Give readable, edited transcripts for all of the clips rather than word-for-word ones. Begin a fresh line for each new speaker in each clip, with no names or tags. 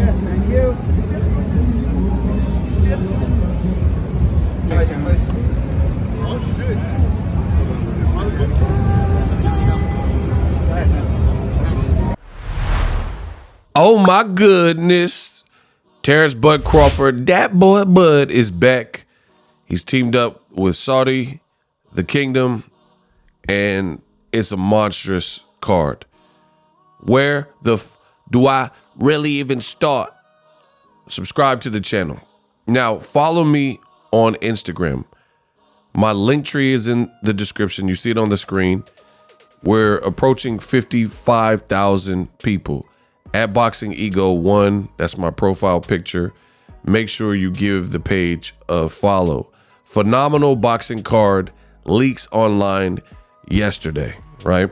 Yes, thank you.
Oh, shit.
Oh my goodness. Terence Bud Crawford, that boy Bud is back. He's teamed up with Saudi, the Kingdom, and it's a monstrous card. Where the do I really even start? Subscribe to the channel. Now, follow me on Instagram. My link tree is in the description. You see it on the screen. We're approaching 55,000 people. At BOXINGEGO 1, that's my profile picture. Make sure you give the page a follow. Phenomenal boxing card leaks online yesterday, right?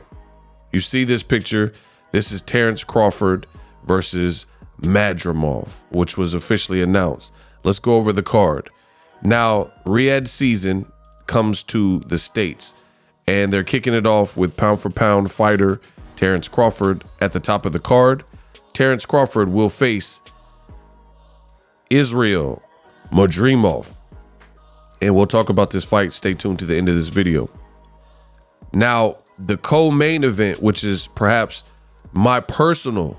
You see this picture. This is Terence Crawford versus Madrimov, which was officially announced. Let's go over the card. Now, Riyadh season comes to the States, and they're kicking it off with pound-for-pound fighter Terence Crawford at the top of the card. Terence Crawford will face Israel Madrimov. And we'll talk about this fight. Stay tuned to the end of this video. Now, the co-main event, which is perhaps my personal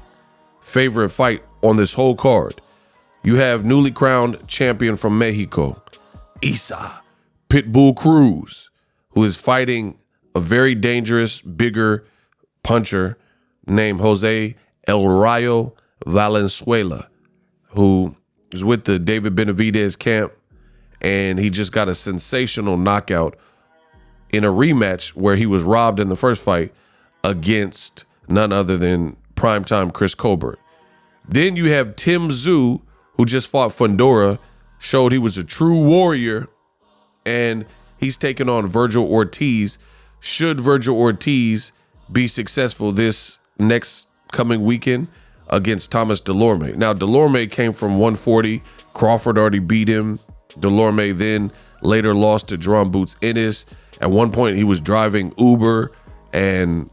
favorite fight on this whole card. You have newly crowned champion from Mexico, Isa Pitbull Cruz, who is fighting a very dangerous, bigger puncher named Jose El Rayo Valenzuela, who is with the David Benavidez camp, and he just got a sensational knockout in a rematch where he was robbed in the first fight against none other than primetime Chris Colbert. Then you have Tim Tszyu, who just fought Fundora, showed he was a true warrior, and he's taking on Vergil Ortiz. Should Vergil Ortiz be successful this next coming weekend against Thomas Delorme. Now, Delorme came from 140. Crawford already beat him. Delorme then later lost to Jerome Boots Ennis. At one point, he was driving Uber, and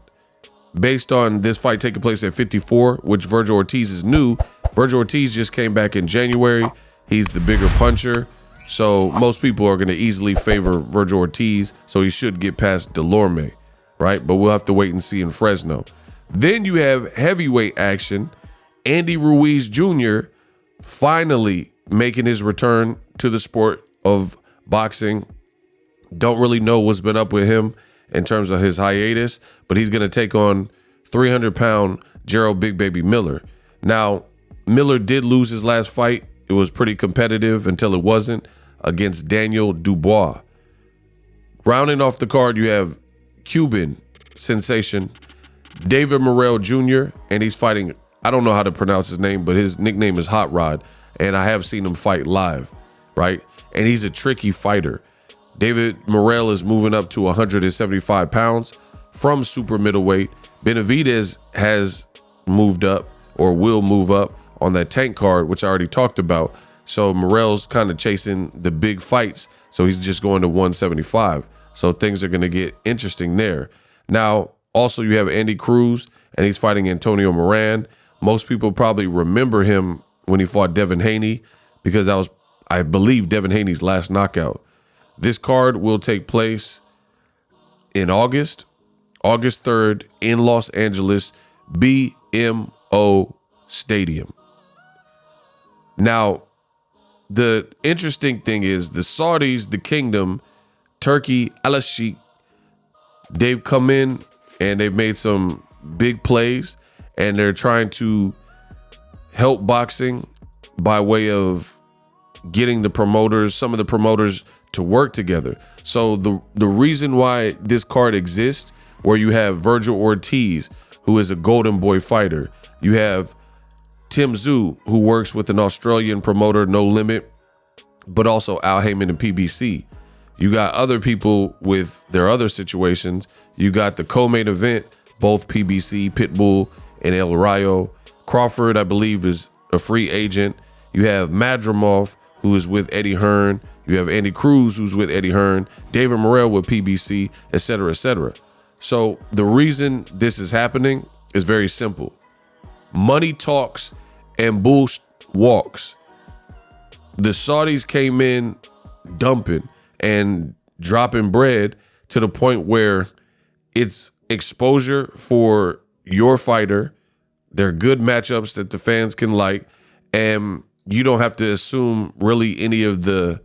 based on this fight taking place at 54, which Vergil Ortiz is new, Vergil Ortiz just came back in January. He's the bigger puncher, so most people are going to easily favor Vergil Ortiz, so he should get past Delorme, right? But we'll have to wait and see in Fresno. Then you have heavyweight action. Andy Ruiz Jr. finally making his return to the sport of boxing. Don't really know what's been up with him in terms of his hiatus, but he's going to take on 300-pound Gerald Big Baby Miller. Now, Miller did lose his last fight. It was pretty competitive until it wasn't, against Daniel Dubois. Rounding off the card, you have Cuban sensation David Morrell Jr., and he's fighting, I don't know how to pronounce his name, but his nickname is Hot Rod, and I have seen him fight live, right? And he's a tricky fighter. David Morrell is moving up to 175 pounds from super middleweight. Benavidez has moved up, or will move up, on that tank card, which I already talked about. So Morrell's kind of chasing the big fights, so he's just going to 175. So things are going to get interesting there. Now, also, you have Andy Cruz, and he's fighting Antonio Moran. Most people probably remember him when he fought Devin Haney, because that was, I believe, Devin Haney's last knockout. This card will take place in August 3rd in Los Angeles, BMO Stadium. Now, the interesting thing is the Saudis, the Kingdom, Turkey, Al-Sheikh, they've come in and they've made some big plays, and they're trying to help boxing by way of getting the promoters, some of the promoters, to work together. So the reason why this card exists, where you have Vergil Ortiz, who is a golden boy fighter, you have Tim Tszyu, who works with an Australian promoter, No Limit, but also Al Heyman and PBC. You got other people with their other situations. You got the co-main event, both PBC, Pitbull, and El Rayo. Crawford, I believe, is a free agent. You have Madrimov, who is with Eddie Hearn. You have Andy Cruz, who's with Eddie Hearn. David Morrell with PBC, etc., etc. So the reason this is happening is very simple. Money talks, and walks. The Saudis came in dumping and dropping bread to the point where it's exposure for your fighter. They're good matchups that the fans can like, and you don't have to assume really any of the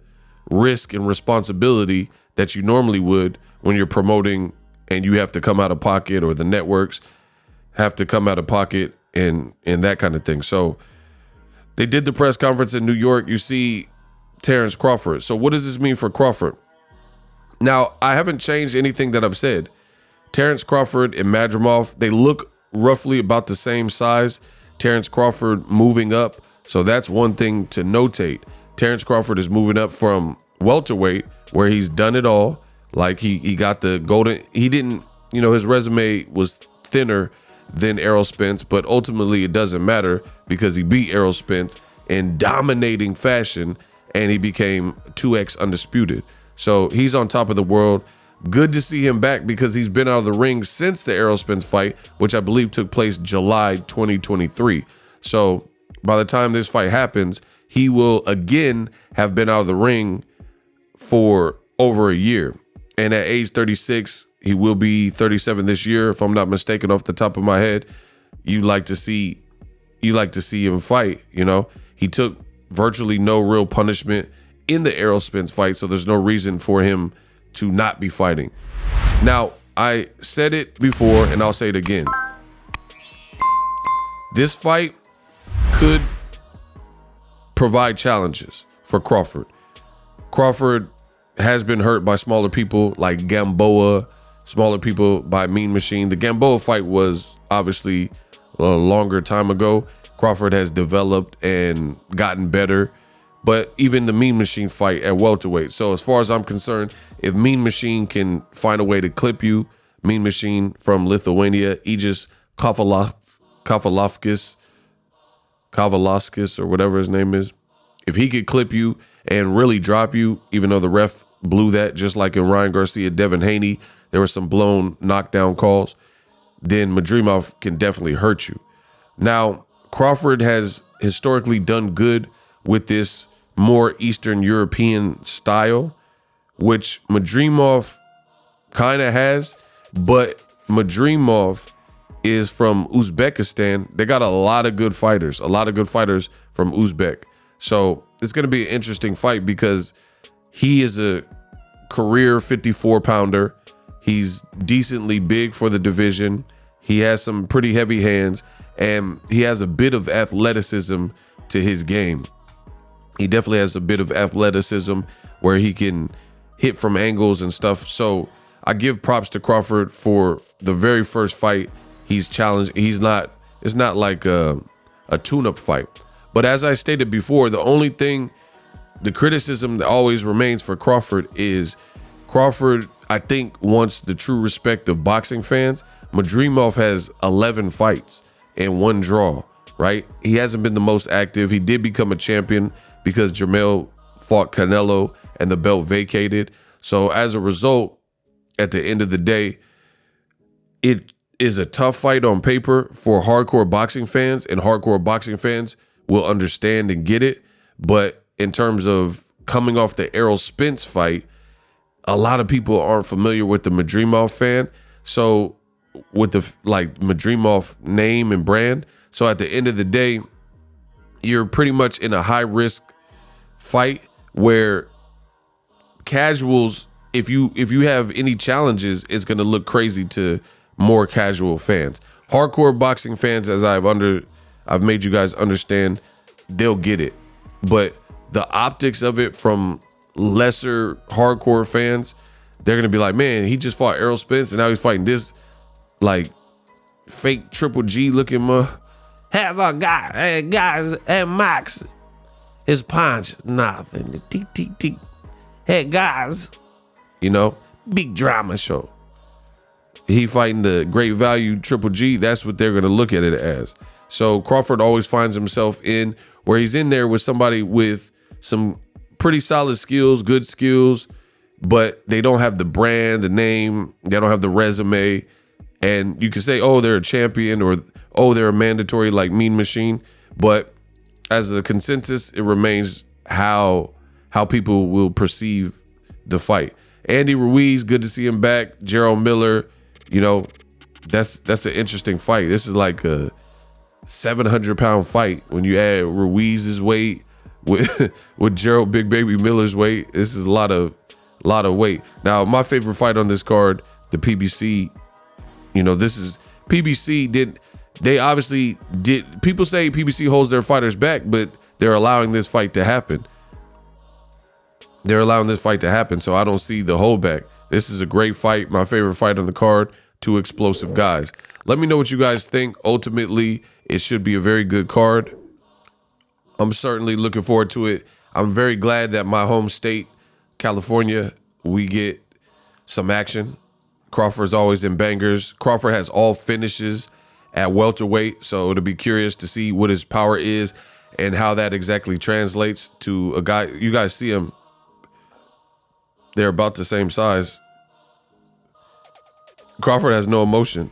risk and responsibility that you normally would when you're promoting and you have to come out of pocket, or the networks have to come out of pocket and that kind of thing. So they did the press conference in New York. You see Terence Crawford. So what does this mean for Crawford? Now, I haven't changed anything that I've said. Terence Crawford and Madrimov, they look roughly about the same size. Terence Crawford moving up. So that's one thing to notate. Terence Crawford is moving up from welterweight, where he's done it all. Like he got the golden, he didn't, his resume was thinner than Errol Spence, but ultimately it doesn't matter because he beat Errol Spence in dominating fashion and he became 2X undisputed. So he's on top of the world. Good to see him back because he's been out of the ring since the Errol Spence fight, which I believe took place July 2023. So by the time this fight happens, he will again have been out of the ring for over a year. And at age 36, he will be 37 this year, if I'm not mistaken, off the top of my head. You like to see him fight, He took virtually no real punishment in the Errol Spence fight, so there's no reason for him to not be fighting. Now, I said it before and I'll say it again. This fight could provide challenges for Crawford. Crawford has been hurt by smaller people like Gamboa, smaller people by Mean Machine. The Gamboa fight was obviously a longer time ago. Crawford has developed and gotten better, but even the Mean Machine fight at welterweight. So as far as I'm concerned, if Mean Machine can find a way to clip you, Mean Machine from Lithuania, Aegis Kavalovskis, or whatever his name is, if he could clip you and really drop you, even though the ref blew that, just like in Ryan Garcia, Devin Haney, there were some blown knockdown calls, then Madrimov can definitely hurt you. Now, Crawford has historically done good with this more Eastern European style, which Madrimov kind of has, but Madrimov is from Uzbekistan. They got a lot of good fighters from Uzbek. So it's going to be an interesting fight because he is a career 54-pounder. He's decently big for the division. He has some pretty heavy hands, and he has a bit of athleticism to his game. He definitely has a bit of athleticism where he can hit from angles and stuff. So I give props to Crawford for the very first fight he's challenged. It's not like a tune-up fight. But as I stated before, the criticism that always remains for Crawford is Crawford, I think, wants the true respect of boxing fans. Madrimov has 11 fights and 1 draw, right? He hasn't been the most active. He did become a champion because Jermell fought Canelo and the belt vacated. So as a result, at the end of the day, it is a tough fight on paper for hardcore boxing fans, and hardcore boxing fans will understand and get it. But in terms of coming off the Errol Spence fight, a lot of people aren't familiar with the Madrimov fan. So with the Madrimov name and brand. So at the end of the day, you're pretty much in a high risk fight where casuals, if you have any challenges, it's going to look crazy to more casual fans. Hardcore boxing fans, as I've made you guys understand, they'll get it. But the optics of it from lesser hardcore fans, they're gonna be like, man, he just fought Errol Spence and now he's fighting this like fake Triple G looking have a guy, hey guys, hey Max, his punch, nothing, tick tick tick. Hey guys, big drama show. He fighting the great value Triple G. That's what they're gonna look at it as. So Crawford always finds himself in where he's in there with somebody with some pretty solid skills, good skills, but they don't have the brand, the name, they don't have the resume. And you can say, oh, they're a champion, or oh, they're a mandatory like Mean Machine. But as a consensus, it remains how people will perceive the fight. Andy Ruiz, good to see him back. Gerald Miller, you know, that's an interesting fight. This is like a 700-pound fight when you add Ruiz's weight with Gerald Big Baby Miller's weight. This is a lot of weight. Now, my favorite fight on this card, the PBC, you know, this is PBC they obviously did. People say PBC holds their fighters back, but they're allowing this fight to happen. They're allowing this fight to happen, so I don't see the holdback. This is a great fight. My favorite fight on the card. Two explosive guys. Let me know what you guys think. Ultimately, it should be a very good card. I'm certainly looking forward to it. I'm very glad that my home state, California, we get some action. Crawford's always in bangers. Crawford has all finishes at welterweight, so it'll be curious to see what his power is and how that exactly translates to a guy. You guys see him. They're about the same size. Crawford has no emotion.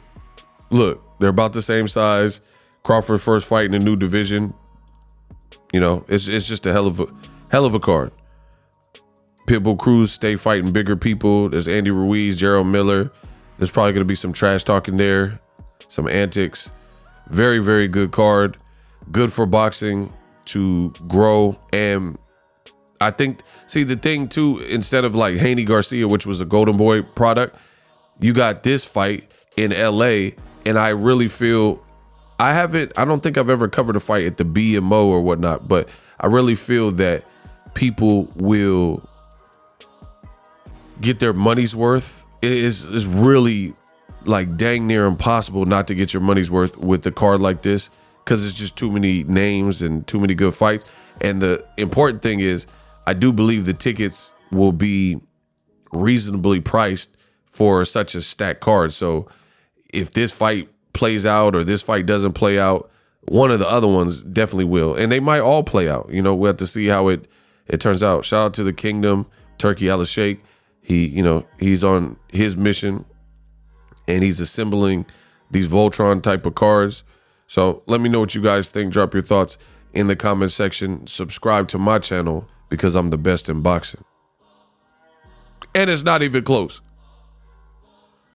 Look, they're about the same size. Crawford's first fight in a new division. You know, it's just a hell of a card. Pitbull Cruz stay fighting bigger people. There's Andy Ruiz, Gerald Miller. There's probably going to be some trash talking there, some antics. Very, very good card. Good for boxing to grow. And I think, see, the thing too, instead of like Haney Garcia, which was a Golden Boy product, you got this fight in LA. And I really feel, I don't think I've ever covered a fight at the BMO or whatnot, but I really feel that people will get their money's worth. It is really like dang near impossible not to get your money's worth with a card like this, because it's just too many names and too many good fights. And the important thing is, I do believe the tickets will be reasonably priced for such a stacked card. So if this fight plays out or this fight doesn't play out, one of the other ones definitely will. And they might all play out. You know, we'll have to see how it turns out. Shout out to the Kingdom, Turkey Al Sheikh. He's on his mission and he's assembling these Voltron type of cards. So let me know what you guys think. Drop your thoughts in the comment section. Subscribe to my channel because I'm the best in boxing. And it's not even close.